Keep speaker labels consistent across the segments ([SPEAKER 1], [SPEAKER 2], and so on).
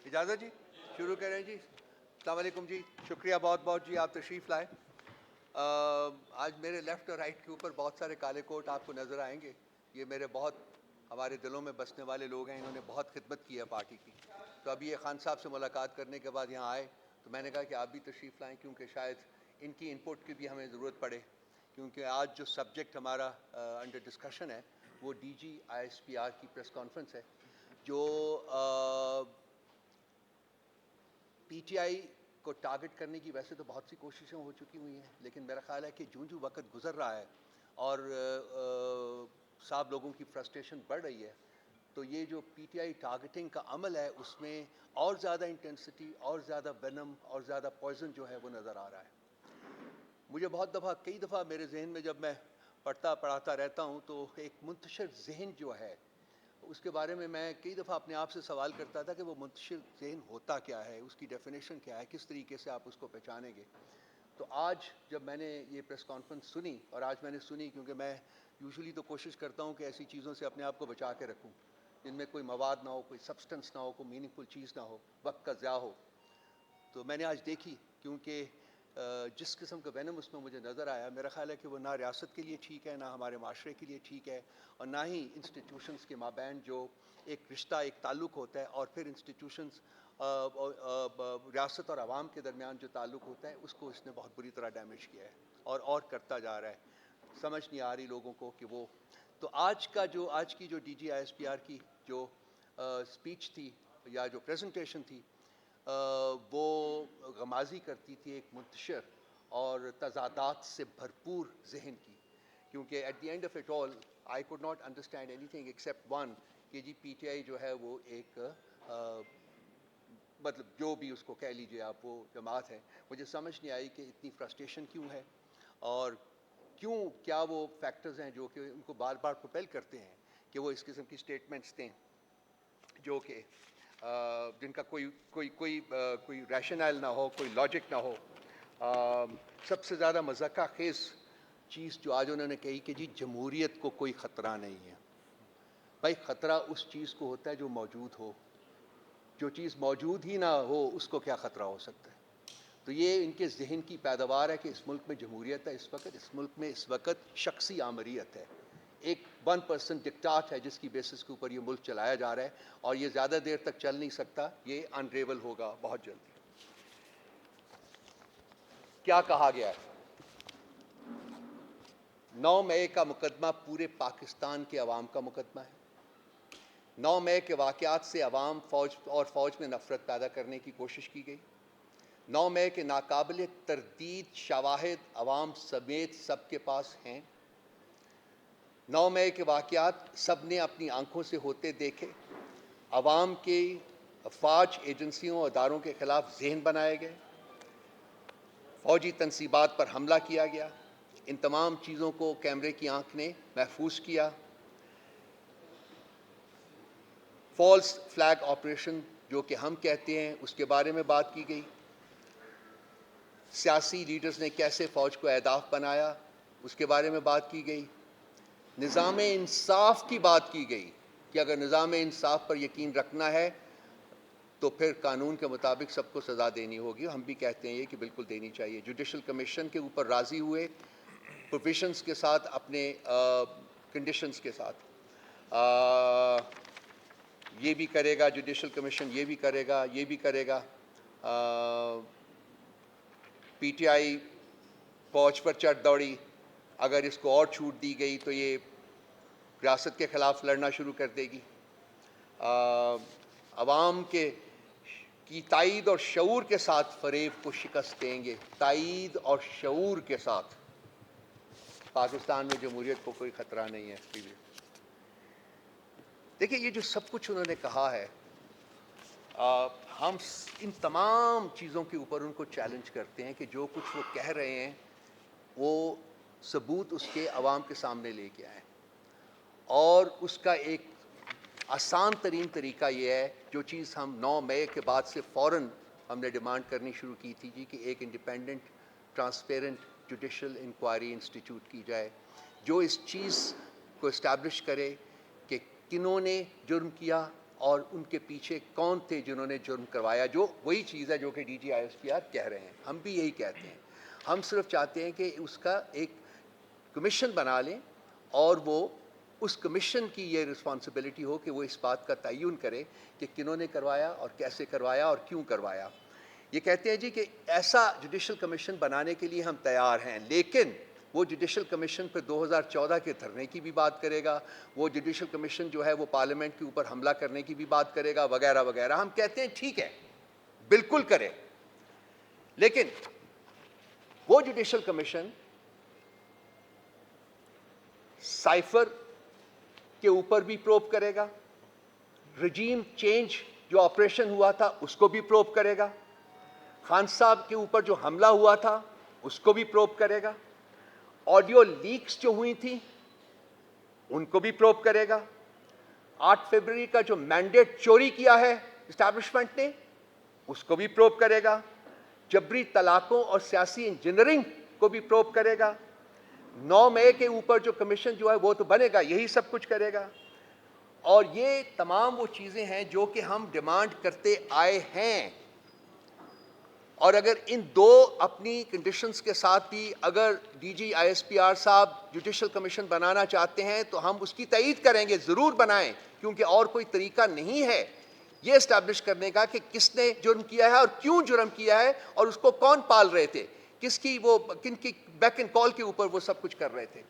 [SPEAKER 1] اجازت جی شروع کریں جی. السلام علیکم جی, شکریہ بہت بہت جی آپ تشریف لائے. آج میرے لیفٹ اور رائٹ کے اوپر بہت سارے کالے کوٹ آپ کو نظر آئیں گے. یہ میرے بہت ہمارے دلوں میں بسنے والے لوگ ہیں, انہوں نے بہت خدمت کی ہے پارٹی کی. تو ابھی یہ خان صاحب سے ملاقات کرنے کے بعد یہاں آئے تو میں نے کہا کہ آپ بھی تشریف لائیں, کیونکہ شاید ان کی انپٹ کی بھی ہمیں ضرورت پڑے, کیونکہ آج جو سبجیکٹ ہمارا انڈر ڈسکشن ہے وہ D G I S P R کی پریس کانفرنس ہے, جو پی ٹی آئی کو ٹارگٹ کرنے کی ویسے تو بہت سی کوششیں ہو چکی ہوئی ہیں, لیکن میرا خیال ہے کہ جوں وقت گزر رہا ہے اور صاحب لوگوں کی فرسٹریشن بڑھ رہی ہے, تو یہ جو پی ٹی آئی ٹارگٹنگ کا عمل ہے اس میں اور زیادہ انٹینسٹی, اور زیادہ وینم, اور زیادہ پوائزن جو ہے وہ نظر آ رہا ہے. مجھے بہت دفعہ, کئی دفعہ میرے ذہن میں جب میں پڑھاتا رہتا ہوں تو ایک منتشر ذہن جو ہے اس کے بارے میں کئی دفعہ اپنے آپ سے سوال کرتا تھا کہ وہ منتشر ذہن ہوتا کیا ہے, اس کی ڈیفینیشن کیا ہے, کس طریقے سے آپ اس کو پہچانیں گے. تو آج جب میں نے یہ پریس کانفرنس سنی, اور آج میں نے سنی کیونکہ میں یوزلی تو کوشش کرتا ہوں کہ ایسی چیزوں سے اپنے آپ کو بچا کے رکھوں جن میں کوئی مواد نہ ہو, کوئی سبسٹنس نہ ہو, کوئی میننگ فل چیز نہ ہو, وقت کا ضیاع ہو. تو میں نے آج دیکھی, کیونکہ جس قسم کا وینم اس میں مجھے نظر آیا, میرا خیال ہے کہ وہ نہ ریاست کے لیے ٹھیک ہے, نہ ہمارے معاشرے کے لیے ٹھیک ہے, اور نہ ہی انسٹیٹیوشنز کے مابین جو ایک رشتہ, ایک تعلق ہوتا ہے, اور پھر انسٹیٹیوشنز ریاست اور عوام کے درمیان جو تعلق ہوتا ہے اس کو اس نے بہت بری طرح ڈیمیج کیا ہے, اور کرتا جا رہا ہے. سمجھ نہیں آ رہی لوگوں کو کہ وہ تو آج کی جو D G I S P R کی جو اسپیچ تھی یا جو پریزنٹیشن تھی, وہ غمازی کرتی تھی ایک منتشر اور تضادات سے بھرپور ذہن کی, کیونکہ at the end of it all I could not understand anything except one, کہ جی پی ٹی آئی جو ہے وہ ایک مطلب جو بھی اس کو کہہ لیجیے آپ, وہ جماعت ہے. مجھے سمجھ نہیں آئی کہ اتنی فرسٹریشن کیوں ہے, اور کیا وہ فیکٹرز ہیں جو کہ ان کو بار بار پروپیل کرتے ہیں کہ وہ اس قسم کی اسٹیٹمنٹس دیں جو کہ جن کا کوئی ریشنل نہ ہو, کوئی لاجک نہ ہو. سب سے زیادہ مضحکہ خیز چیز جو آج انہوں نے کہی کہ جی جمہوریت کو کوئی خطرہ نہیں ہے. بھائی خطرہ اس چیز کو ہوتا ہے جو موجود ہو, جو چیز موجود ہی نہ ہو اس کو کیا خطرہ ہو سکتا ہے. تو یہ ان کے ذہن کی پیداوار ہے کہ اس ملک میں جمہوریت ہے, اس ملک میں اس وقت شخصی آمریت ہے, ایک 1% ڈکٹاٹ ہے جس کی بیسس کے اوپر یہ ملک چلایا جا رہا ہے, اور یہ زیادہ دیر تک چل نہیں سکتا, یہ انریول ہوگا بہت جلدی. کیا کہا گیا ہے؟ 9 مئی کا مقدمہ پورے پاکستان کے عوام کا مقدمہ ہے. 9 مئی کے واقعات سے عوام فوج میں نفرت پیدا کرنے کی کوشش کی گئی. 9 مئی کے ناقابل تردید شواہد عوام سمیت سب کے پاس ہیں. 9 مئی کے واقعات سب نے اپنی آنکھوں سے ہوتے دیکھے. عوام کی افواج, ایجنسیوں اور اداروں کے خلاف ذہن بنائے گئے, فوجی تنصیبات پر حملہ کیا گیا. ان تمام چیزوں کو کیمرے کی آنکھ نے محفوظ کیا. فالس فلیگ آپریشن جو کہ ہم کہتے ہیں اس کے بارے میں بات کی گئی. سیاسی لیڈرز نے کیسے فوج کو اہداف بنایا اس کے بارے میں بات کی گئی. نظام انصاف کی بات کی گئی کہ اگر نظام انصاف پر یقین رکھنا ہے تو پھر قانون کے مطابق سب کو سزا دینی ہوگی. ہم بھی کہتے ہیں یہ کہ بالکل دینی چاہیے. جوڈیشل کمیشن کے اوپر راضی ہوئے, پروویژنس کے ساتھ, اپنے کنڈیشنز کے ساتھ. یہ بھی کرے گا جوڈیشل کمیشن, یہ بھی کرے گا, یہ بھی کرے گا. پی ٹی آئی فوج پر چڑھ دوڑی, اگر اس کو اور چھوٹ دی گئی تو یہ ریاست کے خلاف لڑنا شروع کر دے گی. عوام کی تائید اور شعور کے ساتھ فریب کو شکست دیں گے. تائید اور شعور کے ساتھ. پاکستان میں جمہوریت کو کوئی خطرہ نہیں ہے. دیکھیں یہ جو سب کچھ انہوں نے کہا ہے, ہم ان تمام چیزوں کے اوپر ان کو چیلنج کرتے ہیں کہ جو کچھ وہ کہہ رہے ہیں وہ ثبوت اس کے عوام کے سامنے لے کے آئیں. اور اس کا ایک آسان ترین طریقہ یہ ہے, جو چیز ہم 9 مئی کے بعد سے فوراً ہم نے ڈیمانڈ کرنی شروع کی تھی جی, کہ ایک independent transparent judicial inquiry institute کی جائے, جو اس چیز کو اسٹیبلش کرے کہ کنہوں نے جرم کیا, اور ان کے پیچھے کون تھے جنہوں نے جرم کروایا، جو وہی چیز ہے جو کہ D G I S P R کہہ رہے ہیں. ہم بھی یہی کہتے ہیں. ہم صرف چاہتے ہیں کہ اس کا ایک کمیشن بنا لیں اور وہ اس کمیشن کی یہ رسپانسبلٹی ہو کہ وہ اس بات کا تعین کرے کہ کنہوں نے کروایا اور کیسے کروایا اور کیوں کروایا. یہ کہتے ہیں جی کہ ایسا جوڈیشل کمیشن بنانے کے لیے ہم تیار ہیں، لیکن وہ جوڈیشل کمیشن پہ 2014 کے دھرنے کی بھی بات کرے گا، وہ جوڈیشل کمیشن جو ہے وہ پارلیمنٹ کے اوپر حملہ کرنے کی بھی بات کرے گا، وغیرہ وغیرہ. ہم کہتے ہیں ٹھیک ہے، بالکل کرے، لیکن وہ جوڈیشل کمیشن سائفر کے اوپر بھی پروب کرے گا، رجیم چینج جو آپریشن ہوا تھا اس کو بھی پروب کرے گا، خان صاحب کے اوپر جو حملہ ہوا تھا اس کو بھی پروب کرے گا، آڈیو لیکس جو ہوئی تھی ان کو بھی پروب کرے گا، 8 فروری کا جو مینڈیٹ چوری کیا ہے اسٹیبلشمنٹ نے اس کو بھی پروب کرے گا، جبری طلاقوں اور سیاسی انجینئرنگ کو بھی پروب کرے گا، 9 مئی کے اوپر جو کمیشن جو ہے وہ تو بنے گا، یہی سب کچھ کرے گا. اور یہ تمام وہ چیزیں ہیں جو کہ ہم ڈیمانڈ کرتے آئے ہیں. اور اگر ان دو اپنی کنڈیشنز کے ساتھ بھی اگر D G I S P R صاحب جوڈیشل کمیشن بنانا چاہتے ہیں تو ہم اس کی تائید کریں گے، ضرور بنائیں، کیونکہ اور کوئی طریقہ نہیں ہے یہ اسٹیبلش کرنے کا کہ کس نے جرم کیا ہے اور کیوں جرم کیا ہے اور اس کو کون پال رہے تھے، کس کی وہ کن کی بیک اینڈ کال کے اوپر وہ سب کچھ کر رہے تھے.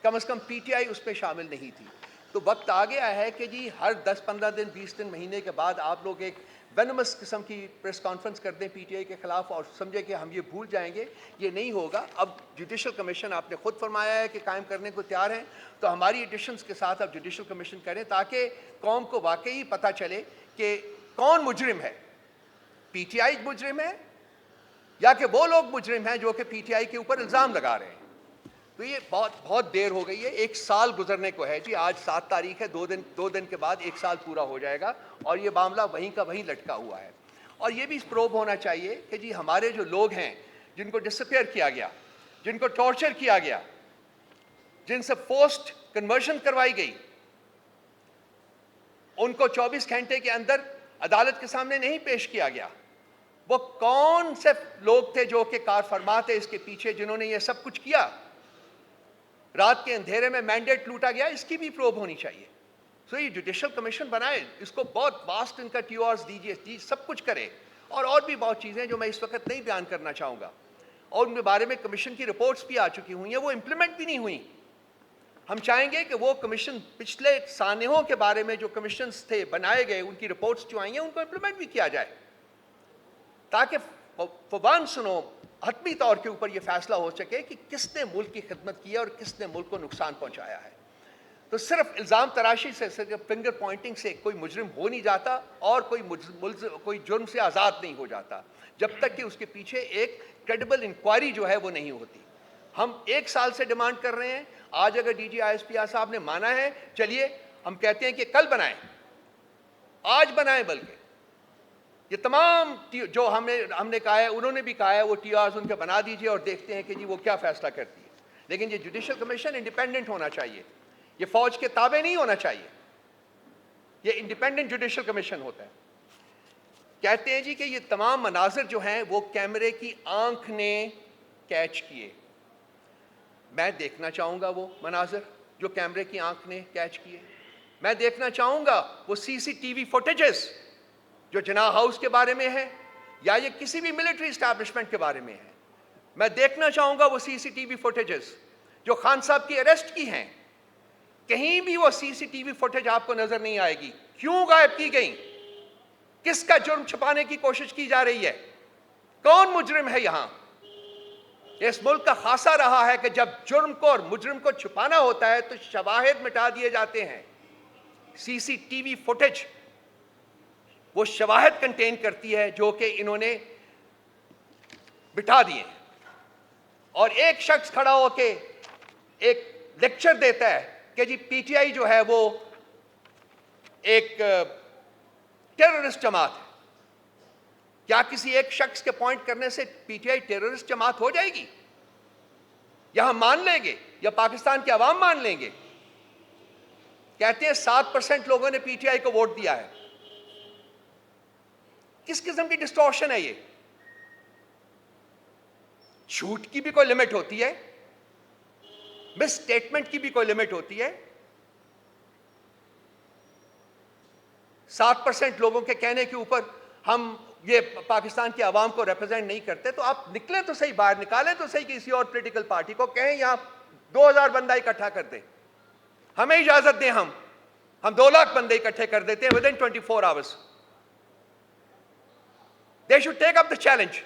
[SPEAKER 1] کم از کم پی ٹی آئی اس پہ شامل نہیں تھی. تو وقت آ گیا ہے کہ جی ہر 10-15 دن 20 دن مہینے کے بعد آپ لوگ ایک وینمس قسم کی پریس کانفرنس کر دیں پی ٹی آئی کے خلاف اور سمجھے کہ ہم یہ بھول جائیں گے. یہ نہیں ہوگا. اب جوڈیشل کمیشن آپ نے خود فرمایا ہے کہ قائم کرنے کو تیار ہیں، تو ہماری ایڈیشنز کے ساتھ اب جوڈیشل کمیشن کریں تاکہ قوم کو واقعی پتہ چلے کہ کون مجرم ہے، پی ٹی آئی مجرم ہے یا کہ وہ لوگ مجرم ہیں جو کہ پی ٹی آئی کے اوپر الزام لگا رہے ہیں. تو یہ بہت دیر ہو گئی ہے، 1 سال گزرنے کو ہے جی. آج 7 تاریخ ہے، 2 دن کے بعد 1 سال پورا ہو جائے گا اور یہ معاملہ وہیں کا وہیں لٹکا ہوا ہے. اور یہ بھی پروب ہونا چاہیے کہ جی ہمارے جو لوگ ہیں جن کو ڈسپیئر کیا گیا، جن کو ٹارچر کیا گیا، جن سے پوسٹ کنورژن کروائی گئی، ان کو 24 گھنٹے کے اندر عدالت کے سامنے نہیں پیش کیا گیا. وہ کون سے لوگ تھے جو کہ کار فرما تھے اس کے پیچھے جنہوں نے یہ سب کچھ کیا؟ رات کے اندھیرے میں مینڈیٹ لوٹا گیا، اس کی بھی پروب ہونی چاہیے. سو یہ جوڈیشل کمیشن بنائے، اس کو بہت واسٹ ان کا ٹی آرز دیجیے، سب کچھ کرے. اور بھی بہت چیزیں جو میں اس وقت نہیں بیان کرنا چاہوں گا، اور ان کے بارے میں کمیشن کی رپورٹس بھی آ چکی ہوئی ہیں، وہ امپلیمنٹ بھی نہیں ہوئی. ہم چاہیں گے کہ وہ کمیشن پچھلے سانحوں کے بارے میں جو کمیشنز تھے بنائے گئے، ان کی رپورٹس جو آئی ہیں ان کو امپلیمنٹ بھی کیا جائے، تاکہ فوان سنو حتمی طور کے اوپر یہ فیصلہ ہو سکے کہ کس نے ملک کی خدمت کی ہے اور کس نے ملک کو نقصان پہنچایا ہے. تو صرف الزام تراشی سے، صرف فنگر پوائنٹنگ سے کوئی مجرم ہو نہیں جاتا اور کوئی جرم سے آزاد نہیں ہو جاتا جب تک کہ اس کے پیچھے ایک کریڈیبل انکوائری جو ہے وہ نہیں ہوتی. ہم 1 سال سے ڈیمانڈ کر رہے ہیں. آج اگر D G I S P R صاحب نے مانا ہے، چلیے ہم کہتے ہیں کہ کل بنائیں، آج بنائیں. بلکہ یہ تمام جو ہم نے کہا ہے، انہوں نے بھی کہا ہے، وہ ٹی آرز ان کے بنا دیجئے اور دیکھتے ہیں کہ جی وہ کیا فیصلہ کرتی ہے. لیکن یہ جوڈیشل کمیشن انڈیپینڈنٹ ہونا چاہیے، یہ فوج کے تابع نہیں ہونا چاہیے، یہ انڈیپینڈنٹ جوڈیشل کمیشن ہوتا ہے. کہتے ہیں جی کہ یہ تمام مناظر جو ہیں وہ کیمرے کی آنکھ نے کیچ کیے. میں دیکھنا چاہوں گا وہ مناظر جو کیمرے کی آنکھ نے کیچ کیے. میں دیکھنا چاہوں گا وہ سی سی ٹی وی فوٹیجز جو جناح ہاؤس کے بارے میں ہے یا یہ کسی بھی ملٹری اسٹیبلشمنٹ کے بارے میں ہے. میں دیکھنا چاہوں گا وہ سی سی ٹی وی فوٹیجز جو خان صاحب کی اریسٹ کی ہیں. کہیں بھی وہ سی سی ٹی وی فوٹیج آپ کو نظر نہیں آئے گی. کیوں غائب کی گئیں؟ کس کا جرم چھپانے کی کوشش کی جا رہی ہے؟ کون مجرم ہے یہاں؟ اس ملک کا خاصہ رہا ہے کہ جب جرم کو اور مجرم کو چھپانا ہوتا ہے تو شواہد مٹا دیے جاتے ہیں. سی سی ٹی وی فوٹیج وہ شواہد کنٹین کرتی ہے جو کہ انہوں نے بٹھا دیے. اور ایک شخص کھڑا ہو کے ایک لیکچر دیتا ہے کہ جی پی ٹی آئی جو ہے وہ ایک ٹیررسٹ جماعت ہے. کیا کسی ایک شخص کے پوائنٹ کرنے سے پی ٹی آئی ٹیررسٹ جماعت ہو جائے گی؟ یا ہم مان لیں گے یا پاکستان کے عوام مان لیں گے؟ کہتے ہیں 7% لوگوں نے پی ٹی آئی کو ووٹ دیا ہے. کس قسم کی ڈسٹورشن ہے یہ؟ جھوٹ کی بھی کوئی لمٹ ہوتی ہے، مس اسٹیٹمنٹ کی بھی کوئی لمٹ ہوتی ہے. 7% لوگوں کے کہنے کے اوپر ہم یہ پاکستان کی عوام کو ریپرزینٹ نہیں کرتے، تو آپ نکلیں تو صحیح، باہر نکالیں تو صحیح کسی اور پولیٹیکل پارٹی کو، کہیں یہاں 2000 بندہ اکٹھا کر دیں، ہمیں اجازت دیں، ہم 2 لاکھ بندے اکٹھے کر دیتے ہیں ودن 24 hours. They should take up the challenge.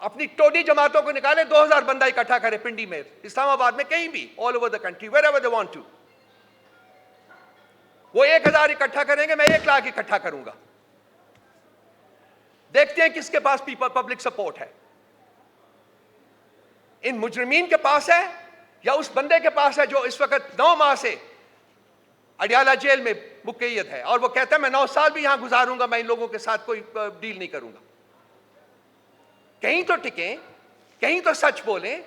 [SPEAKER 1] اپنی ٹوڈی جماعتوں کو نکالیں، 2000 بندہ اکٹھا کرے پنڈی میں، اسلام آباد میں، کہیں بھی، all over the country, wherever they want to. وہ 1000 اکٹھا کریں گے، میں 1 لاکھ اکٹھا کروں گا. دیکھتے ہیں کس کے پاس پبلک سپورٹ ہے. ان مجرمین کے پاس ہے یا اس بندے کے پاس ہے جو اس وقت 9 ماہ سے اڈیالہ جیل میں مقید ہے اور وہ کہتا ہے میں 9 سال بھی یہاں گزاروں گا، میں ان لوگوں کے ساتھ کوئی ڈیل نہیں کروں گا. کہیں تو ٹکیں، کہیں تو سچ بولیں.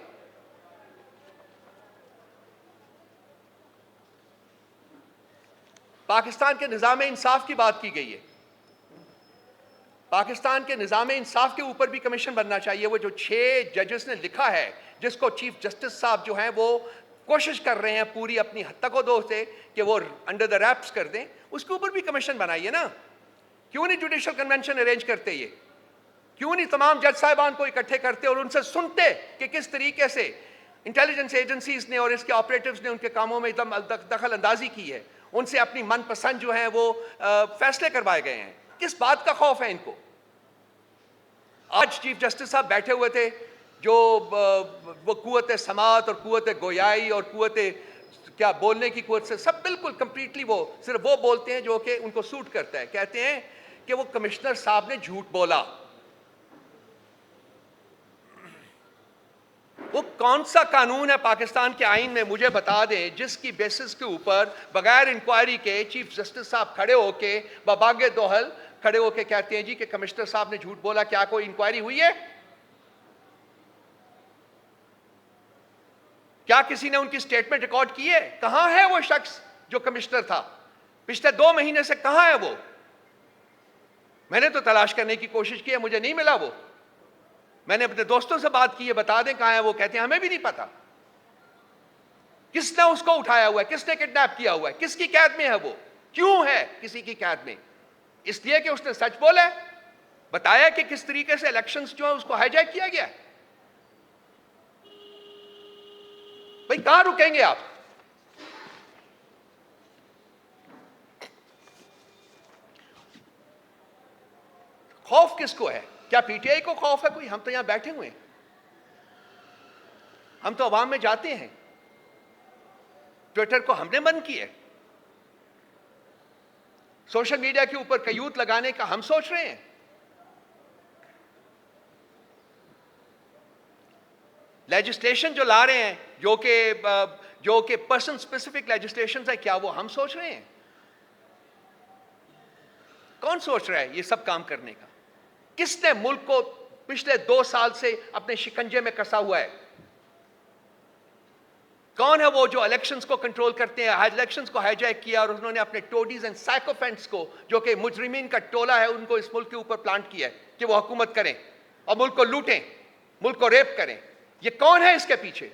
[SPEAKER 1] پاکستان کے نظام انصاف کی بات کی گئی ہے. پاکستان کے نظام انصاف کے اوپر بھی کمیشن بننا چاہیے. وہ جو 6 ججز نے لکھا ہے، جس کو چیف جسٹس صاحب جو ہیں وہ کوشش کر رہے ہیں پوری اپنی حد تک دو سے کہ وہ انڈر دا ریپس کر دیں، اس کے اوپر بھی کمیشن بنائیے نا. کیوں نہیں جوڈیشل کنونشن ارینج کرتے؟ یہ کیوں نہیں تمام جج صاحبان کو اکٹھے کرتے اور ان سے سنتے کہ کس طریقے سے انٹیلیجنس ایجنسیز نے اور اس کے آپریٹوز نے ان کے کاموں میں دخل اندازی کی ہے، ان سے اپنی من پسند جو ہیں وہ فیصلے کروائے گئے ہیں. کس بات کا خوف ہے ان کو؟ آج چیف جسٹس صاحب بیٹھے ہوئے تھے جو وہ قوت سماعت اور قوت گویائی اور قوت کیا بولنے کی قوت سے سب بالکل کمپلیٹلی وہ صرف وہ بولتے ہیں جو کہ ان کو سوٹ کرتا ہے. کہتے ہیں کہ وہ کمشنر صاحب نے جھوٹ بولا. وہ کون سا قانون ہے پاکستان کے آئین میں مجھے بتا دیں جس کی بیسس کے اوپر بغیر انکوائری کے چیف جسٹس صاحب کھڑے ہو کے بباغ دوحل کھڑے ہو کے کہتے ہیں جی کہ کمشنر صاحب نے جھوٹ بولا؟ کیا کوئی انکوائری ہوئی ہے؟ کیا کسی نے ان کی سٹیٹمنٹ ریکارڈ کی ہے؟ کہاں ہے وہ شخص جو کمشنر تھا؟ پچھلے 2 مہینے سے کہاں ہے وہ؟ میں نے تو تلاش کرنے کی کوشش کی ہے، مجھے نہیں ملا وہ. میں نے اپنے دوستوں سے بات کی ہے، بتا دیں کہاں ہے وہ. کہتے ہیں ہمیں بھی نہیں پتا. کس نے اس کو اٹھایا ہوا ہے؟ کس نے کڈنیپ کیا ہوا ہے؟ کس کی قید میں ہے وہ؟ کیوں ہے کسی کی قید میں؟ اس لیے کہ اس نے سچ بولا ہے، بتایا کہ کس طریقے سے الیکشنز جو ہیں اس کو ہائی جیک کیا گیا ہے. بھئی کہاں رکیں گے آپ؟ خوف کس کو ہے؟ کیا پی ٹی آئی کو خوف ہے کوئی؟ ہم تو یہاں بیٹھے ہوئے ہیں، ہم تو عوام میں جاتے ہیں. ٹویٹر کو ہم نے بند کیا ہے، سوشل میڈیا کے اوپر قیود لگانے کا ہم سوچ رہے ہیں. لیجسلیشن جو لا رہے ہیں جو کہ پرسن اسپیسیفک لیجسلیشن ہے، کیا وہ ہم سوچ رہے ہیں؟ کون سوچ رہا ہے یہ سب کام کرنے کا؟ کس نے ملک کو پچھلے 2 سال سے اپنے شکنجے میں کسا ہوا ہے؟ کون ہے وہ جو الیکشنز کو کنٹرول کرتے ہیں؟ الیکشنز کو ہائی جیک کیا اور انہوں نے اپنے ٹوڈیز اینڈ سائیکوفینٹس کو جو کہ مجرمین کا ٹولہ ہے ان کو اس ملک کے اوپر پلانٹ کیا ہے کہ وہ حکومت کریں اور ملک کو لوٹیں، ملک کو ریپ کریں. یہ کون ہے اس کے پیچھے؟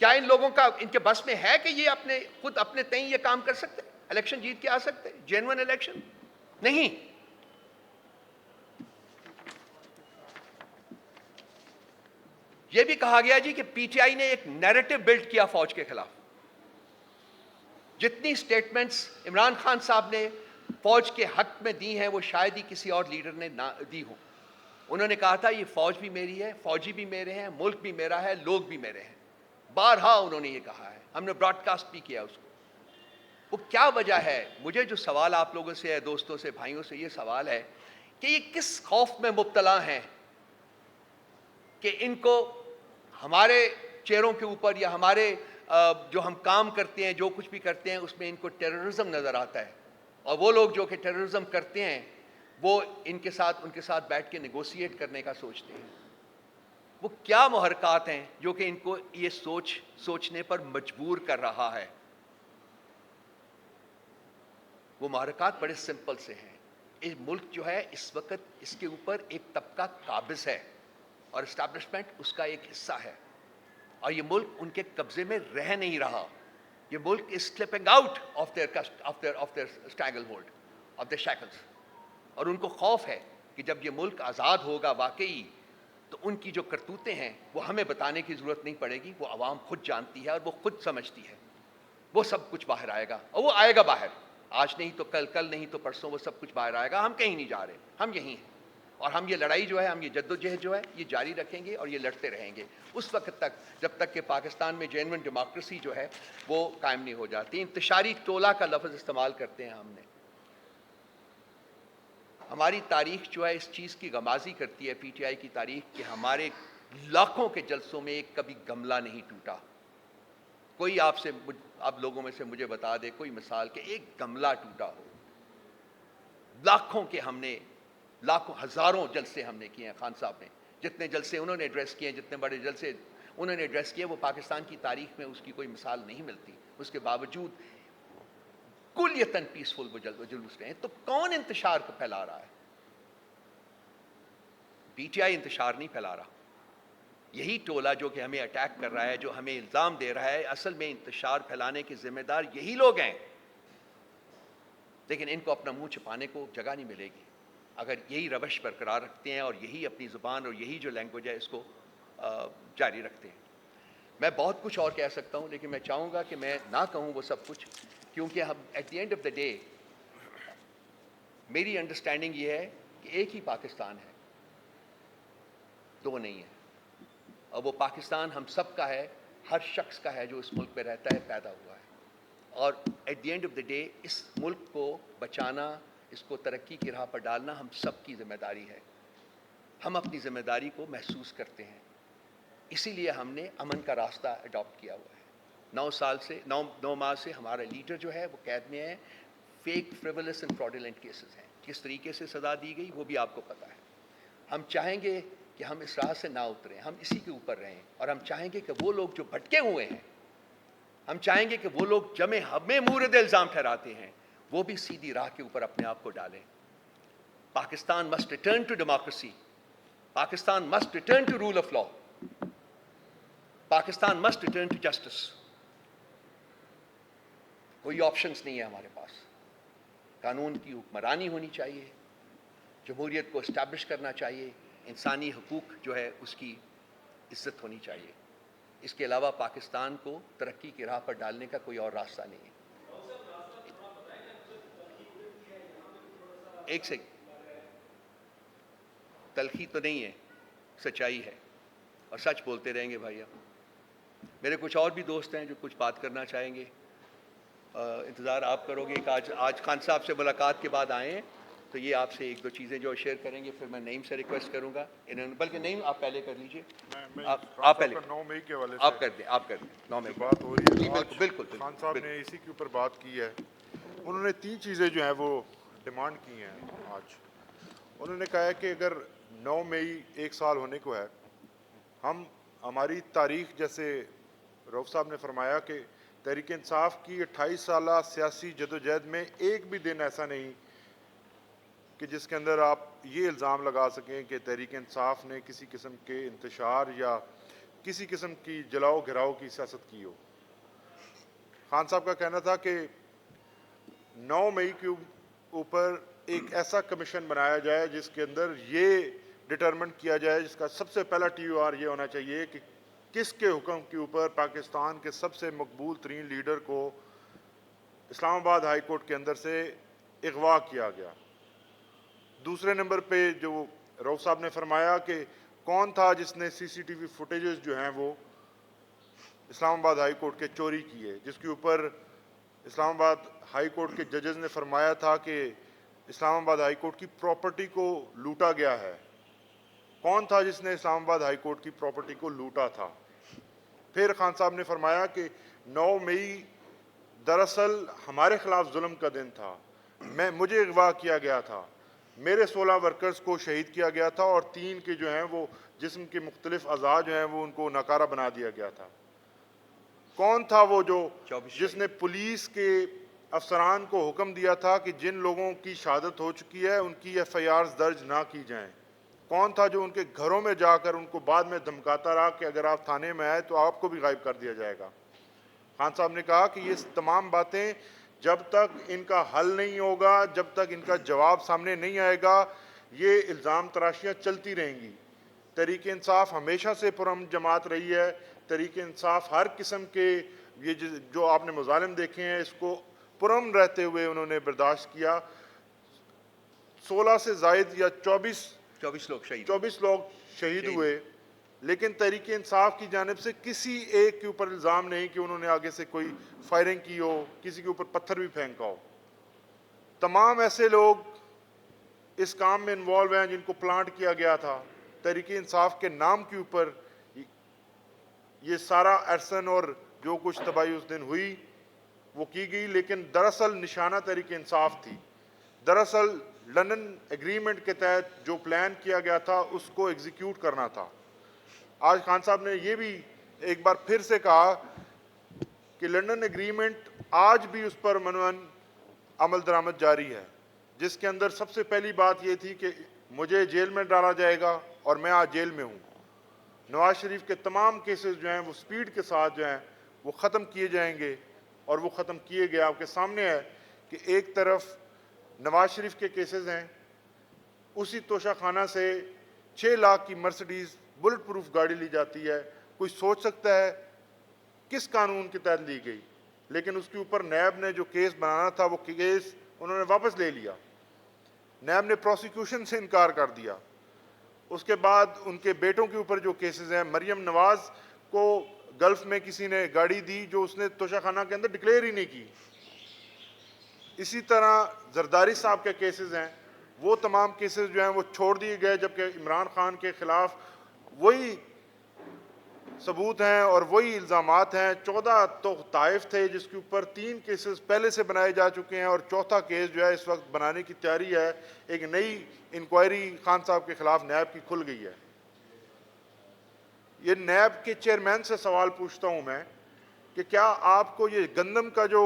[SPEAKER 1] کیا ان لوگوں کا ان کے بس میں ہے کہ یہ خود اپنے تئیں یہ کام کر سکتے؟ الیکشن جیت کے آ سکتے؟ Genuine election? نہیں. یہ بھی کہا گیا جی کہ پی ٹی آئی نے ایک نیریٹو بلڈ کیا فوج کے خلاف. جتنی سٹیٹمنٹس عمران خان صاحب نے فوج کے حق میں دی ہیں وہ شاید ہی کسی اور لیڈر نے نہ دی ہوں. انہوں نے کہا تھا یہ فوج بھی میری ہے، فوجی بھی میرے ہیں، ملک بھی میرا ہے، لوگ بھی میرے ہیں. بارہا انہوں نے یہ کہا ہے، ہم نے براڈ کاسٹ بھی کیا اس کو. وہ کیا وجہ ہے؟ مجھے جو سوال آپ لوگوں سے، دوستوں سے، بھائیوں سے یہ سوال ہے کہ یہ کس خوف میں مبتلا ہیں کہ ان کو ہمارے چہروں کے اوپر یا ہمارے جو ہم کام کرتے ہیں، جو کچھ بھی کرتے ہیں، اس میں ان کو ٹیررزم نظر آتا ہے. اور وہ لوگ جو کہ ٹیررزم کرتے ہیں وہ ان کے ساتھ بیٹھ کے نیگوسیٹ کرنے کا سوچتے ہیں. وہ کیا محرکات ہیں جو کہ ان کو یہ سوچنے پر مجبور کر رہا ہے؟ وہ محرکات بڑے سمپل سے ہیں. یہ ملک جو ہے اس وقت اس کے اوپر ایک طبقہ قابض ہے اور اسٹیبلشمنٹ اس کا ایک حصہ ہے، اور یہ ملک ان کے قبضے میں رہ نہیں رہا. یہ ملک is slipping out of their stranglehold of their shackles. اور ان کو خوف ہے کہ جب یہ ملک آزاد ہوگا واقعی تو ان کی جو کرتوتیں ہیں وہ ہمیں بتانے کی ضرورت نہیں پڑے گی، وہ عوام خود جانتی ہے اور وہ خود سمجھتی ہے. وہ سب کچھ باہر آئے گا، اور وہ آئے گا باہر، آج نہیں تو کل، کل نہیں تو پرسوں، وہ سب کچھ باہر آئے گا. ہم کہیں نہیں جا رہے، ہم یہیں ہیں، اور ہم یہ لڑائی جو ہے، ہم یہ جدوجہد جو ہے یہ جاری رکھیں گے اور یہ لڑتے رہیں گے اس وقت تک جب تک کہ پاکستان میں جینوئن ڈیموکریسی جو ہے وہ قائم نہیں ہو جاتی. انتشاری ٹولہ کا لفظ استعمال کرتے ہیں ہم نے. ہماری تاریخ جو ہے اس چیز کی غمازی کرتی ہے، پی ٹی آئی کی تاریخ، کہ ہمارے لاکھوں کے جلسوں میں ایک کبھی گملہ نہیں ٹوٹا. کوئی آپ لوگوں میں سے مجھے بتا دے کوئی مثال کہ ایک گملہ ٹوٹا ہو. لاکھوں کے ہم نے، لاکھوں ہزاروں جلسے ہم نے کیے ہیں. خان صاحب نے جتنے جلسے انہوں نے ایڈریس کیے ہیں، جتنے بڑے جلسے انہوں نے ایڈریس کیے، وہ پاکستان کی تاریخ میں اس کی کوئی مثال نہیں ملتی. اس کے باوجود کلیتاً پیسفل وہ جلوس رہے ہیں. تو کون انتشار کو پھیلا رہا ہے؟ پی ٹی آئی انتشار نہیں پھیلا رہا. یہی ٹولہ جو کہ ہمیں اٹیک کر رہا ہے، جو ہمیں الزام دے رہا ہے، اصل میں انتشار پھیلانے کے ذمہ دار یہی لوگ ہیں. لیکن ان کو اپنا منہ چھپانے کو جگہ نہیں ملے گی اگر یہی روش برقرار رکھتے ہیں اور یہی اپنی زبان اور یہی جو لینگویج ہے اس کو جاری رکھتے ہیں. میں بہت کچھ اور کہہ سکتا ہوں، لیکن میں چاہوں گا کہ میں نہ کہوں وہ سب کچھ، کیونکہ ہم at the end of the day میری انڈرسٹینڈنگ یہ ہے کہ ایک ہی پاکستان ہے، دو نہیں ہے. اور وہ پاکستان ہم سب کا ہے، ہر شخص کا ہے جو اس ملک میں رہتا ہے، پیدا ہوا ہے. اور at the end of the day اس ملک کو بچانا، اس کو ترقی کی راہ پر ڈالنا ہم سب کی ذمہ داری ہے. ہم اپنی ذمہ داری کو محسوس کرتے ہیں، اسی لیے ہم نے امن کا راستہ اڈاپٹ کیا ہوا ہے. 9 ماہ سے ہمارا لیڈر جو ہے وہ قید میں ہے. فیک، فریولس اینڈ فراڈولنٹ کیسز ہیں. کس طریقے سے سزا دی گئی وہ بھی آپ کو پتہ ہے. ہم چاہیں گے کہ ہم اس راہ سے نہ اتریں، ہم اسی کے اوپر رہیں. اور ہم چاہیں گے کہ وہ لوگ جو بھٹکے ہوئے ہیں، ہم چاہیں گے کہ وہ لوگ ہمیں مورد الزام ٹھہراتے ہیں، وہ بھی سیدھی راہ کے اوپر اپنے آپ کو ڈالیں. Pakistan must return to democracy. Pakistan must return to rule of law. Pakistan must return to justice. کوئی آپشنز نہیں ہے ہمارے پاس. قانون کی حکمرانی ہونی چاہیے، جمہوریت کو اسٹیبلش کرنا چاہیے، انسانی حقوق جو ہے اس کی عزت ہونی چاہیے. اس کے علاوہ پاکستان کو ترقی کی راہ پر ڈالنے کا کوئی اور راستہ نہیں ہے. ایک سے تلخی تو نہیں ہے، سچائی ہے، اور سچ بولتے رہیں گے بھائی. میرے کچھ اور بھی دوست ہیں جو کچھ بات کرنا چاہیں گے. انتظار آپ کرو گے کہ آج خان صاحب سے ملاقات کے بعد آئے ہیں تو یہ آپ سے ایک دو چیزیں جو شیئر کریں گے. پھر میں نعیم سے ریکویسٹ کروں گا، بلکہ نعیم آپ پہلے کر لیجئے. آپ پہلے
[SPEAKER 2] 9 مئی کے حوالے
[SPEAKER 1] آپ کر دیں 9 مئی
[SPEAKER 2] بات ہو رہی ہے.
[SPEAKER 1] بالکل بالکل.
[SPEAKER 2] خان صاحب نے اسی کے اوپر بات کی ہے. انہوں نے 3 چیزیں جو ہیں وہ ڈیمانڈ کی ہیں. آج انہوں نے کہا ہے کہ اگر 9 مئی 1 سال ہونے کو ہے، ہماری تاریخ، جیسے رؤف صاحب نے فرمایا کہ تحریک انصاف کی 28 سالہ سیاسی جدوجہد میں ایک بھی دن ایسا نہیں کہ جس کے اندر آپ یہ الزام لگا سکیں کہ تحریک انصاف نے کسی قسم کے انتشار یا کسی قسم کی جلاؤ گھراؤ کی سیاست کی ہو. خان صاحب کا کہنا تھا کہ 9 مئی کے اوپر ایک ایسا کمیشن بنایا جائے جس کے اندر یہ ڈٹرمنٹ کیا جائے، جس کا سب سے پہلا ٹی او آر یہ ہونا چاہیے کہ کس کے حکم کے اوپر پاکستان کے سب سے مقبول ترین لیڈر کو اسلام آباد ہائی کورٹ کے اندر سے اغوا کیا گیا. دوسرے نمبر پہ جو رؤف صاحب نے فرمایا کہ کون تھا جس نے سی سی ٹی وی فوٹیجز جو ہیں وہ اسلام آباد ہائی کورٹ کے چوری کیے، جس کے اوپر اسلام آباد ہائی کورٹ کے ججز نے فرمایا تھا کہ اسلام آباد ہائی کورٹ کی پراپرٹی کو لوٹا گیا ہے. کون تھا جس نے اسلام آباد ہائی کورٹ کی پراپرٹی کو لوٹا تھا؟ پھر خان صاحب نے فرمایا کہ 9 مئی دراصل ہمارے خلاف ظلم کا دن تھا. مجھے اغوا کیا گیا تھا، میرے 16 ورکرز کو شہید کیا گیا تھا، اور 3 کے جو ہیں وہ جسم کے مختلف اعضاء جو ہیں وہ ان کو ناکارہ بنا دیا گیا تھا. کون تھا وہ جو جس نے پولیس کے افسران کو حکم دیا تھا کہ جن لوگوں کی شہادت ہو چکی ہے ان کی ایف آئی آرز درج نہ کی جائیں؟ کون تھا جو ان کے گھروں میں جا کر ان کو بعد میں دھمکاتا رہا کہ اگر آپ تھانے میں آئے تو آپ کو بھی غائب کر دیا جائے گا؟ خان صاحب نے کہا کہ یہ تمام باتیں جب تک ان کا حل نہیں ہوگا، جب تک ان کا جواب سامنے نہیں آئے گا، یہ الزام تراشیاں چلتی رہیں گی۔ تحریک انصاف ہمیشہ سے پرامن جماعت رہی ہے۔ تحریک انصاف ہر قسم کے یہ جو آپ نے مظالم دیکھے ہیں اس کو پرامن رہتے ہوئے انہوں نے برداشت کیا۔ 16 سے زائد یا 24 لوگ شہید ہوئے، لیکن تحریک انصاف کی جانب سے کسی ایک کے اوپر الزام نہیں کہ انہوں نے آگے سے کوئی فائرنگ کی ہو، کسی کے اوپر پتھر بھی پھینکا ہو۔ تمام ایسے لوگ اس کام میں انوالو ہیں جن کو پلانٹ کیا گیا تھا۔ تحریک انصاف کے نام کے اوپر یہ سارا ارسن اور جو کچھ تباہی اس دن ہوئی وہ کی گئی، لیکن دراصل نشانہ تحریک انصاف تھی۔ دراصل لندن ایگریمنٹ کے تحت جو پلان کیا گیا تھا اس کو ایگزیکیوٹ کرنا تھا۔ آج خان صاحب نے یہ بھی ایک بار پھر سے کہا کہ لندن ایگریمنٹ آج بھی اس پر منون عمل درآمد جاری ہے، جس کے اندر سب سے پہلی بات یہ تھی کہ مجھے جیل میں ڈالا جائے گا اور میں آج جیل میں ہوں۔ نواز شریف کے تمام کیسز جو ہیں وہ سپیڈ کے ساتھ جو ہیں وہ ختم کیے جائیں گے، اور وہ ختم کیے گئے۔ آپ کے سامنے ہے کہ ایک طرف نواز شریف کے کیسز ہیں، اسی توشہ خانہ سے 6 لاکھ کی مرسڈیز بلٹ پروف گاڑی لی جاتی ہے۔ کوئی سوچ سکتا ہے کس قانون کے تحت لی گئی؟ لیکن اس کے اوپر نیب نے جو کیس بنانا تھا وہ کیس انہوں نے واپس لے لیا۔ نیب نے پروسیکیوشن سے انکار کر دیا۔ اس کے بعد ان کے بیٹوں کے اوپر جو کیسز ہیں، مریم نواز کو گلف میں کسی نے گاڑی دی جو اس نے توشہ خانہ کے اندر ڈکلیئر ہی نہیں کی۔ اسی طرح زرداری صاحب کے کیسز ہیں، وہ تمام کیسز جو ہیں وہ چھوڑ دیے گئے، جبکہ عمران خان کے خلاف وہی ثبوت ہیں اور وہی الزامات ہیں۔ 14 تو طائف تھے جس کے اوپر 3 کیسز پہلے سے بنائے جا چکے ہیں، اور چوتھا کیس جو ہے اس وقت بنانے کی تیاری ہے۔ ایک نئی انکوائری خان صاحب کے خلاف نیب کی کھل گئی ہے۔ یہ نیب کے چیئرمین سے سوال پوچھتا ہوں میں کہ کیا آپ کو یہ گندم کا جو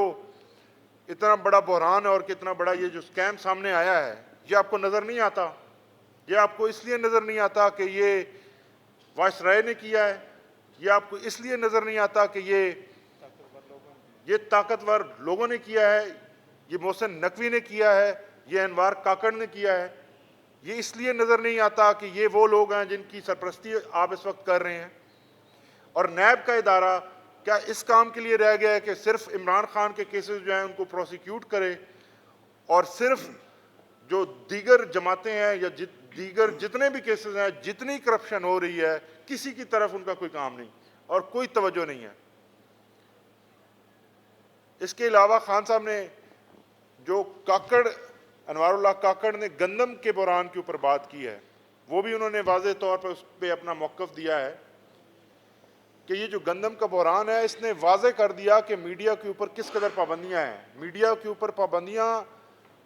[SPEAKER 2] اتنا بڑا بحران ہے اور کتنا بڑا یہ جو سکیم سامنے آیا ہے، یہ آپ کو نظر نہیں آتا؟ یہ آپ کو اس لیے نظر نہیں آتا کہ یہ وائس رائے نے کیا ہے؟ یہ آپ کو اس لیے نظر نہیں آتا کہ یہ طاقتور لوگوں نے کیا ہے، یہ محسن نقوی نے کیا ہے، یہ انوار کاکڑ نے کیا ہے؟ یہ اس لیے نظر نہیں آتا کہ یہ وہ لوگ ہیں جن کی سرپرستی آپ اس وقت کر رہے ہیں؟ اور نیب کا ادارہ کیا اس کام کے لیے رہ گیا ہے کہ صرف عمران خان کے کیسز جو ہیں ان کو پروسیکیوٹ کرے، اور صرف جو دیگر جماعتیں ہیں یا دیگر جتنے بھی کیسز ہیں، جتنی کرپشن ہو رہی ہے، کسی کی طرف ان کا کوئی کام نہیں اور کوئی توجہ نہیں ہے؟ اس کے علاوہ خان صاحب نے جو انوار اللہ کاکڑ نے گندم کے بحران کے اوپر بات کی ہے، وہ بھی انہوں نے واضح طور پر اس پہ اپنا موقف دیا ہے کہ یہ جو گندم کا بحران ہے اس نے واضح کر دیا کہ میڈیا کے اوپر کس قدر پابندیاں ہیں۔ میڈیا کے اوپر پابندیاں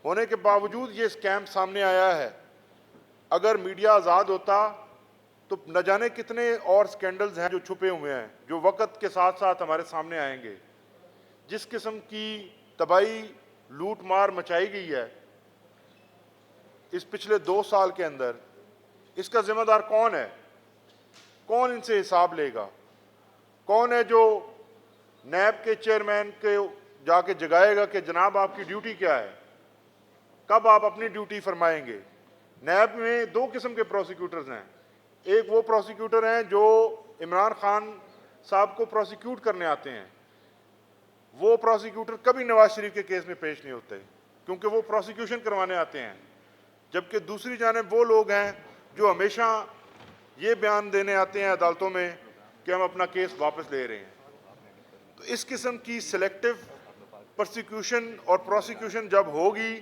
[SPEAKER 2] ہونے کے باوجود یہ اسکیم سامنے آیا ہے۔ اگر میڈیا آزاد ہوتا تو نہ جانے کتنے اور سکینڈلز ہیں جو چھپے ہوئے ہیں، جو وقت کے ساتھ ساتھ ہمارے سامنے آئیں گے۔ جس قسم کی تباہی لوٹ مار مچائی گئی ہے اس پچھلے 2 سال کے اندر، اس کا ذمہ دار کون ہے؟ کون ان سے حساب لے گا؟ کون ہے جو نیب کے چیئرمین کے جا کے جگائے گا کہ جناب آپ کی ڈیوٹی کیا ہے؟ کب آپ اپنی ڈیوٹی فرمائیں گے؟ نیب میں 2 قسم کے پروسیکیوٹرز ہیں۔ ایک وہ پروسیکیوٹر ہیں جو عمران خان صاحب کو پروسیکیوٹ کرنے آتے ہیں۔ وہ پروسیکیوٹر کبھی نواز شریف کے کیس میں پیش نہیں ہوتے کیونکہ وہ پروسیکیوشن کروانے آتے ہیں، جبکہ دوسری جانب وہ لوگ ہیں جو ہمیشہ یہ بیان دینے آتے ہیں عدالتوں میں کہ ہم اپنا کیس واپس لے رہے ہیں۔ تو اس قسم کی سلیکٹو پرسیکیوشن اور پروسیکیوشن جب ہوگی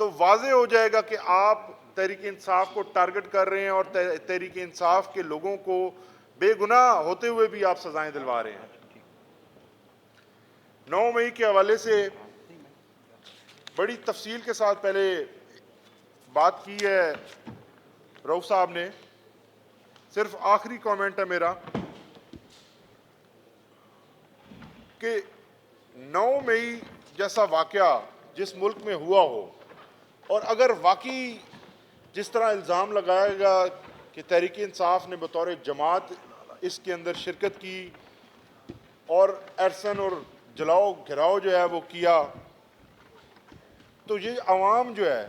[SPEAKER 2] تو واضح ہو جائے گا کہ آپ تحریک انصاف کو ٹارگٹ کر رہے ہیں اور تحریک انصاف کے لوگوں کو بے گناہ ہوتے ہوئے بھی آپ سزائیں دلوا رہے ہیں۔ 9 مئی کے حوالے سے بڑی تفصیل کے ساتھ پہلے بات کی ہے رؤف صاحب نے۔ صرف آخری کامنٹ ہے میرا کہ 9 مئی جیسا واقعہ جس ملک میں ہوا ہو، اور اگر واقعی جس طرح الزام لگایا گا کہ تحریک انصاف نے بطور جماعت اس کے اندر شرکت کی اور ایرسن اور جلاؤ گھراؤ جو ہے وہ کیا، تو یہ عوام جو ہے،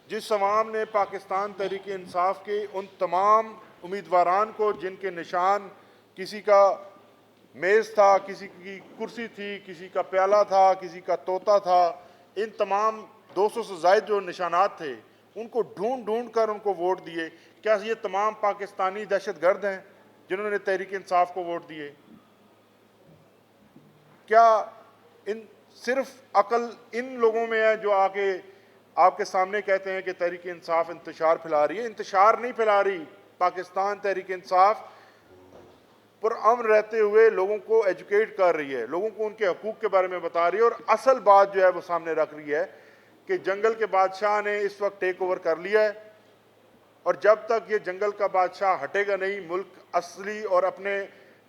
[SPEAKER 2] جس عوام نے پاکستان تحریک انصاف کے ان تمام امیدواران کو جن کے نشان کسی کا میز تھا، کسی کی کرسی تھی، کسی کا پیالہ تھا، کسی کا طوطا تھا، ان تمام 200 سے زائد جو نشانات تھے ان کو ڈھونڈ ڈھونڈ کر ان کو ووٹ دیے، کیا یہ تمام پاکستانی دہشت گرد ہیں جنہوں نے تحریک انصاف کو ووٹ دیے؟ کیا ان صرف عقل ان لوگوں میں ہے جو آ کے آپ کے سامنے کہتے ہیں کہ تحریک انصاف انتشار پھیلا رہی ہے؟ انتشار نہیں پھیلا رہی، پاکستان تحریک انصاف پرامن رہتے ہوئے لوگوں کو ایجوکیٹ کر رہی ہے، لوگوں کو ان کے حقوق کے بارے میں بتا رہی ہے، اور اصل بات جو ہے وہ سامنے رکھ رہی ہے کہ جنگل کے بادشاہ نے اس وقت ٹیک اوور کر لیا ہے، اور جب تک یہ جنگل کا بادشاہ ہٹے گا نہیں، ملک اصلی اور اپنے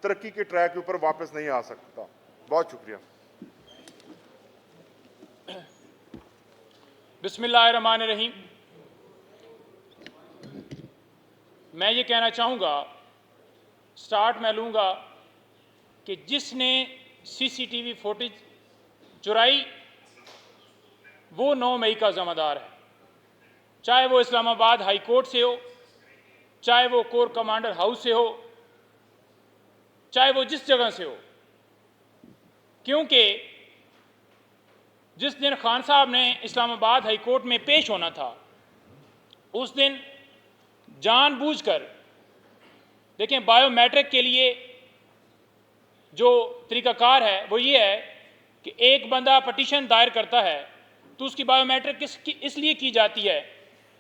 [SPEAKER 2] ترقی کے ٹریک کے اوپر واپس نہیں آ سکتا۔ بہت شکریہ۔
[SPEAKER 3] بسم اللہ الرحمن الرحیم۔ میں یہ کہنا چاہوں گا، سٹارٹ میں لوں گا کہ جس نے سی سی ٹی وی فوٹیج چرائی وہ 9 مئی کا ذمہ دار ہے، چاہے وہ اسلام آباد ہائی کورٹ سے ہو، چاہے وہ کور کمانڈر ہاؤس سے ہو، چاہے وہ جس جگہ سے ہو، کیونکہ جس دن خان صاحب نے اسلام آباد ہائی کورٹ میں پیش ہونا تھا اس دن جان بوجھ کر، دیکھیں بائیو میٹرک کے لیے جو طریقہ کار ہے وہ یہ ہے کہ ایک بندہ پٹیشن دائر کرتا ہے تو اس کی بائیو میٹرک اس لیے کی جاتی ہے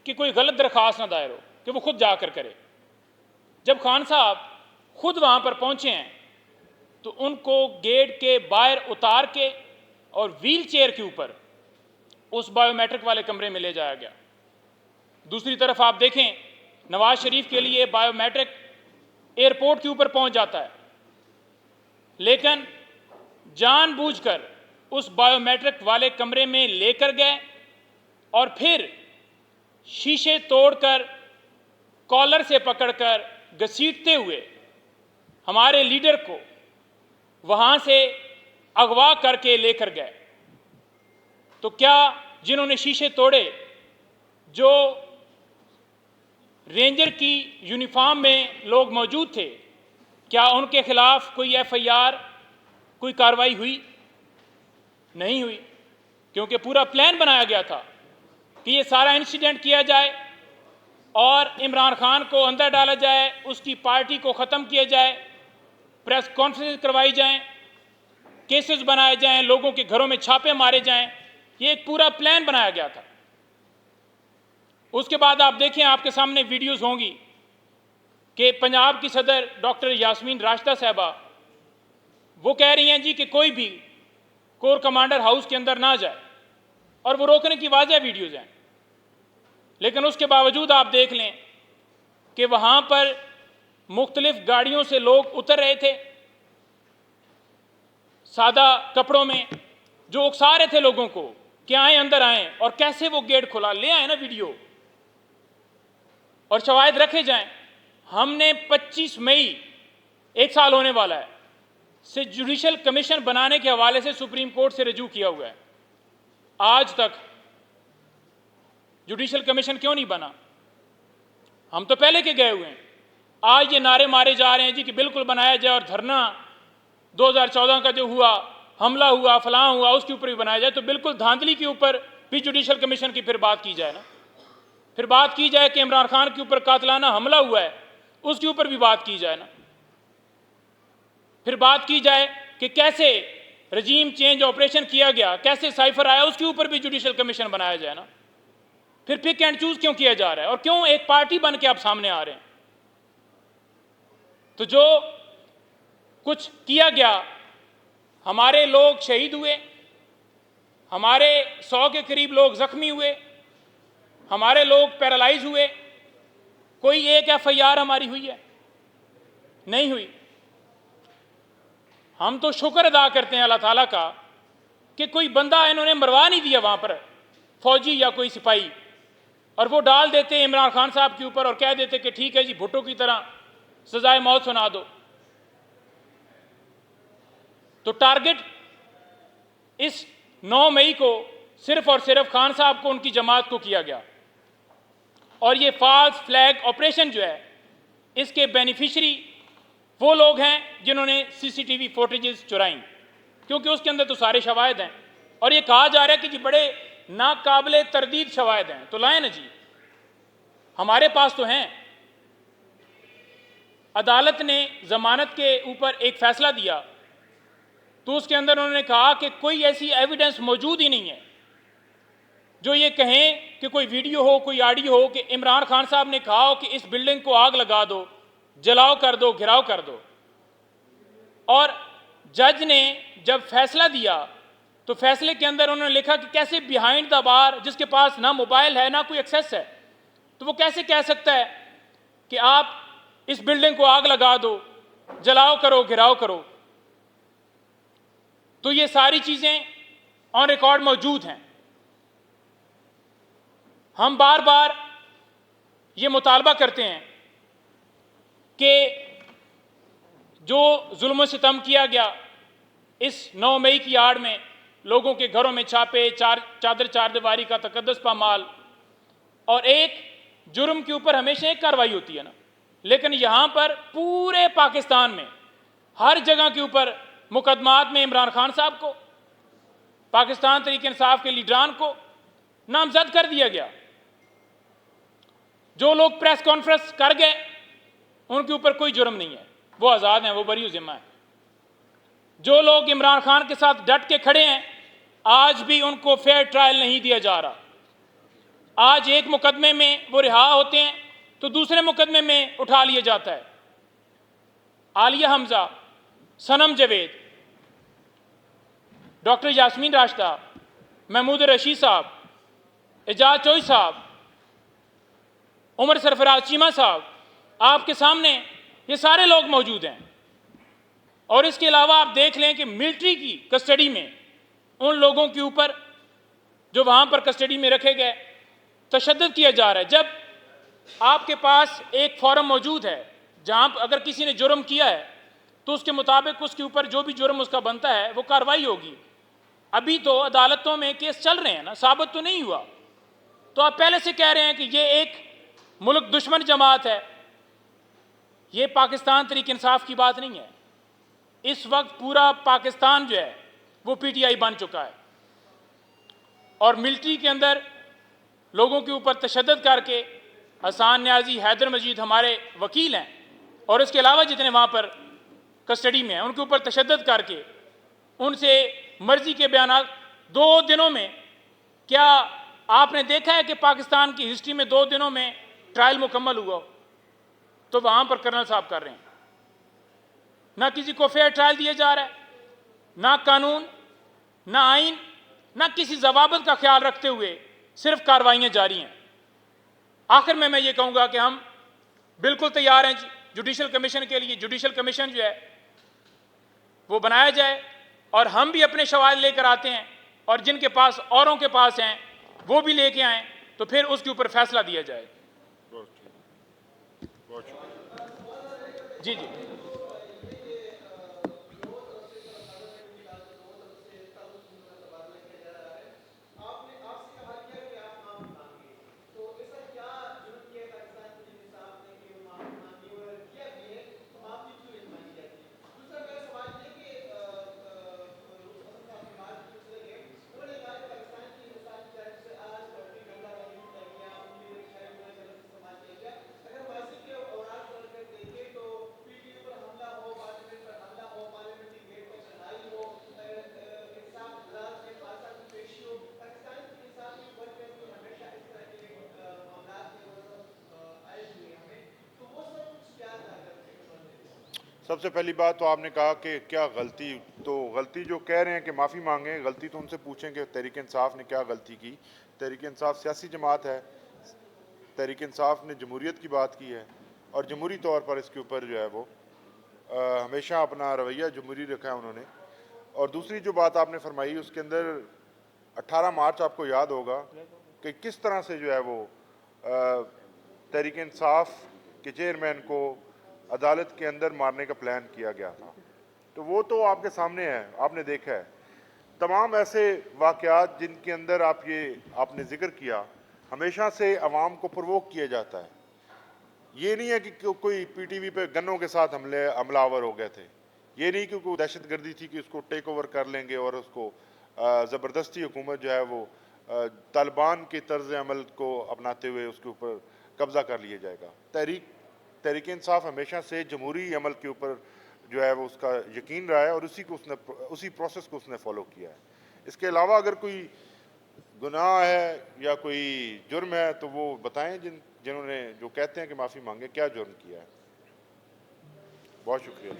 [SPEAKER 3] کہ کوئی غلط درخواست نہ دائر ہو، کہ وہ خود جا کر کرے۔ جب خان صاحب خود وہاں پر پہنچے ہیں تو ان کو گیٹ کے باہر اتار کے اور ویل چیئر کے اوپر اس بائیو میٹرک والے کمرے میں لے جایا گیا۔ دوسری طرف آپ دیکھیں نواز شریف کے لیے بائیو میٹرک ایئرپورٹ کے اوپر پہنچ جاتا ہے، لیکن جان بوجھ کر اس بائیو میٹرک والے کمرے میں لے کر گئے اور پھر شیشے توڑ کر کالر سے پکڑ کر گھسیٹتے ہوئے ہمارے لیڈر کو وہاں سے اغوا کر کے لے کر گئے۔ تو کیا جنہوں نے شیشے توڑے، جو رینجر کی یونیفارم میں لوگ موجود تھے، کیا ان کے خلاف کوئی ایف آئی آر، کوئی کارروائی ہوئی؟ نہیں ہوئی، کیونکہ پورا پلان بنایا گیا تھا کہ یہ سارا انسیڈنٹ کیا جائے اور عمران خان کو اندر ڈالا جائے، اس کی پارٹی کو ختم کیا جائے، پریس کانفرنس کروائی جائیں، کیسز بنائے جائیں، لوگوں کے گھروں میں چھاپے مارے جائیں۔ یہ ایک پورا پلان بنایا گیا تھا۔ اس کے بعد آپ دیکھیں، آپ کے سامنے ویڈیوز ہوں گی کہ پنجاب کی صدر ڈاکٹر یاسمین راشدہ صاحبہ وہ کہہ رہی ہیں جی کہ کوئی بھی کور کمانڈر ہاؤس کے اندر نہ جائے، اور وہ روکنے کی واضح ویڈیوز ہیں، لیکن اس کے باوجود آپ دیکھ لیں کہ وہاں پر مختلف گاڑیوں سے لوگ اتر رہے تھے سادہ کپڑوں میں، جو اکسا رہے تھے لوگوں کو کہ آئیں اندر آئیں، اور کیسے وہ گیٹ کھلا، لے آئیں نا ویڈیو اور شواہد رکھے جائیں۔ ہم نے 25 مئی 1 سال ہونے والا ہے سے جوڈیشل کمیشن بنانے کے حوالے سے سپریم کورٹ سے رجوع کیا ہوا ہے، آج تک جوڈیشل کمیشن کیوں نہیں بنا؟ ہم تو پہلے کے گئے ہوئے ہیں، آج یہ نعرے مارے جا رہے ہیں جی کہ بالکل بنایا جائے، اور دھرنا 2014 کا جو ہوا، حملہ ہوا، فلاں ہوا، اس کے اوپر بھی بنایا جائے۔ تو بالکل دھاندلی کے اوپر بھی جوڈیشل کمیشن کی پھر بات کی جائے نا، پھر بات کی جائے کہ عمران خان کے اوپر قاتلانہ حملہ ہوا ہے، اس کے اوپر بھی بات کی جائے نا، پھر بات کی جائے کہ کیسے رجیم چینج آپریشن کیا گیا، کیسے سائفر آیا، اس کے اوپر بھی جوڈیشل کمیشن بنایا جائے نا۔ پھر پک اینڈ چوز کیوں کیا جا رہا ہے، اور کیوں ایک پارٹی بن کے آپ سامنے آ رہے ہیں؟ تو جو کچھ کیا گیا، ہمارے لوگ شہید ہوئے، ہمارے 100 کے قریب لوگ زخمی ہوئے، ہمارے لوگ پیرالائز ہوئے، کوئی ایک ایف آئی آر ہماری ہوئی ہے؟ نہیں ہوئی۔ ہم تو شکر ادا کرتے ہیں اللہ تعالیٰ کا کہ کوئی بندہ انہوں نے مروا نہیں دیا وہاں پر فوجی یا کوئی سپاہی, اور وہ ڈال دیتے عمران خان صاحب کے اوپر اور کہہ دیتے کہ ٹھیک ہے جی بھٹو کی طرح سزائے موت سنا دو. تو ٹارگٹ اس 9 مئی کو صرف اور صرف خان صاحب کو ان کی جماعت کو کیا گیا, اور یہ فالس فلیگ آپریشن جو ہے اس کے بینیفیشری وہ لوگ ہیں جنہوں نے سی سی ٹی وی فوٹیجز چرائیں, کیونکہ اس کے اندر تو سارے شواہد ہیں, اور یہ کہا جا رہا ہے کہ جی بڑے ناقابل تردید شواہد ہیں, تو لائیں نا جی, ہمارے پاس تو ہیں. عدالت نے ضمانت کے اوپر ایک فیصلہ دیا تو اس کے اندر انہوں نے کہا کہ کوئی ایسی ایویڈنس موجود ہی نہیں ہے جو یہ کہیں کہ کوئی ویڈیو ہو, کوئی آڈیو ہو کہ عمران خان صاحب نے کہا ہو کہ اس بلڈنگ کو آگ لگا دو, جلاؤ کر دو, گھراؤ کر دو. اور جج نے جب فیصلہ دیا تو فیصلے کے اندر انہوں نے لکھا کہ کیسے بیہائنڈ دا بار, جس کے پاس نہ موبائل ہے نہ کوئی ایکسیس ہے, تو وہ کیسے کہہ سکتا ہے کہ آپ اس بلڈنگ کو آگ لگا دو, جلاؤ کرو, گھراؤ کرو. تو یہ ساری چیزیں آن ریکارڈ موجود ہیں. ہم بار بار یہ مطالبہ کرتے ہیں کہ جو ظلم و ستم کیا گیا اس 9 مئی کی آڑ میں, لوگوں کے گھروں میں چھاپے, چادر چار دیواری کا تقدس پامال, اور ایک جرم کے اوپر ہمیشہ ایک کارروائی ہوتی ہے نا, لیکن یہاں پر پورے پاکستان میں ہر جگہ کے اوپر مقدمات میں عمران خان صاحب کو, پاکستان تحریک انصاف کے لیڈران کو نامزد کر دیا گیا. جو لوگ پریس کانفرنس کر گئے ان کے اوپر کوئی جرم نہیں ہے, وہ آزاد ہیں, وہ بری ذمہ ہیں. جو لوگ عمران خان کے ساتھ ڈٹ کے کھڑے ہیں آج بھی ان کو فیئر ٹرائل نہیں دیا جا رہا. آج ایک مقدمے میں وہ رہا ہوتے ہیں تو دوسرے مقدمے میں اٹھا لیا جاتا ہے. عالیہ حمزہ, صنم جاوید, ڈاکٹر یاسمین راشدہ, محمود رشید صاحب, اعجاز چوئی صاحب, عمر سرفراز چیمہ صاحب, آپ کے سامنے یہ سارے لوگ موجود ہیں. اور اس کے علاوہ آپ دیکھ لیں کہ ملٹری کی کسٹڈی میں ان لوگوں کے اوپر جو وہاں پر کسٹڈی میں رکھے گئے تشدد کیا جا رہا ہے. جب آپ کے پاس ایک فارم موجود ہے جہاں اگر کسی نے جرم کیا ہے تو اس کے مطابق اس کے اوپر جو بھی جرم اس کا بنتا ہے وہ کارروائی ہوگی. ابھی تو عدالتوں میں کیس چل رہے ہیں نا, ثابت تو نہیں ہوا, تو آپ پہلے سے کہہ رہے ہیں کہ یہ ایک ملک دشمن جماعت ہے. یہ پاکستان تحریک انصاف کی بات نہیں ہے. اس وقت پورا پاکستان جو ہے وہ پی ٹی آئی بن چکا ہے, اور ملٹری کے اندر لوگوں کے اوپر تشدد کر کے, حسان نیازی, حیدر مجید ہمارے وکیل ہیں, اور اس کے علاوہ جتنے وہاں پر کسٹڈی میں ہیں ان کے اوپر تشدد کر کے ان سے مرضی کے بیانات. 2 دنوں میں کیا آپ نے دیکھا ہے کہ پاکستان کی ہسٹری میں 2 دنوں میں ٹرائل مکمل ہوا؟ تو وہاں پر کرنل صاحب کر رہے ہیں. نہ کسی کو فیئر ٹرائل دیا جا رہا ہے, نہ قانون, نہ آئین, نہ کسی ضوابط کا خیال رکھتے ہوئے صرف کارروائیاں جاری ہیں. آخر میں یہ کہوں گا کہ ہم بالکل تیار ہیں جوڈیشل کمیشن کے لیے. جوڈیشل کمیشن جو ہے وہ بنایا جائے, اور ہم بھی اپنے شواہد لے کر آتے ہیں, اور جن کے پاس اوروں کے پاس ہیں وہ بھی لے کے آئیں, تو پھر اس کے اوپر فیصلہ دیا جائے. جی جی
[SPEAKER 2] سب سے پہلی بات تو آپ نے کہا کہ کیا غلطی, تو غلطی جو کہہ رہے ہیں کہ معافی مانگیں, غلطی تو ان سے پوچھیں کہ تحریک انصاف نے کیا غلطی کی. تحریک انصاف سیاسی جماعت ہے, تحریک انصاف نے جمہوریت کی بات کی ہے, اور جمہوری طور پر اس کے اوپر جو ہے وہ ہمیشہ اپنا رویہ جمہوری رکھا ہے انہوں نے. اور دوسری جو بات آپ نے فرمائی اس کے اندر 18 مارچ آپ کو یاد ہوگا کہ کس طرح سے جو ہے وہ تحریک انصاف کے چیئرمین کو عدالت کے اندر مارنے کا پلان کیا گیا تھا. تو وہ تو آپ کے سامنے ہے, آپ نے دیکھا ہے. تمام ایسے واقعات جن کے اندر آپ نے ذکر کیا, ہمیشہ سے عوام کو پرووک کیا جاتا ہے. یہ نہیں ہے کہ کوئی پی ٹی وی پہ گنوں کے ساتھ حملہ آور ہو گئے تھے, یہ نہیں کہ کوئی دہشت گردی تھی کہ اس کو ٹیک اوور کر لیں گے اور اس کو زبردستی حکومت جو ہے وہ طالبان کے طرز عمل کو اپناتے ہوئے اس کے اوپر قبضہ کر لیا جائے گا. تحریک انصاف ہمیشہ سے جمہوری عمل کے اوپر جو ہے وہ اس کا یقین رہا ہے اور اسی پروسیس کو اس نے فالو کیا ہے. اس کے علاوہ اگر کوئی گناہ ہے یا کوئی جرم ہے تو وہ بتائیں, جنہوں نے جو کہتے ہیں کہ معافی مانگے, کیا جرم کیا ہے. بہت شکریہ.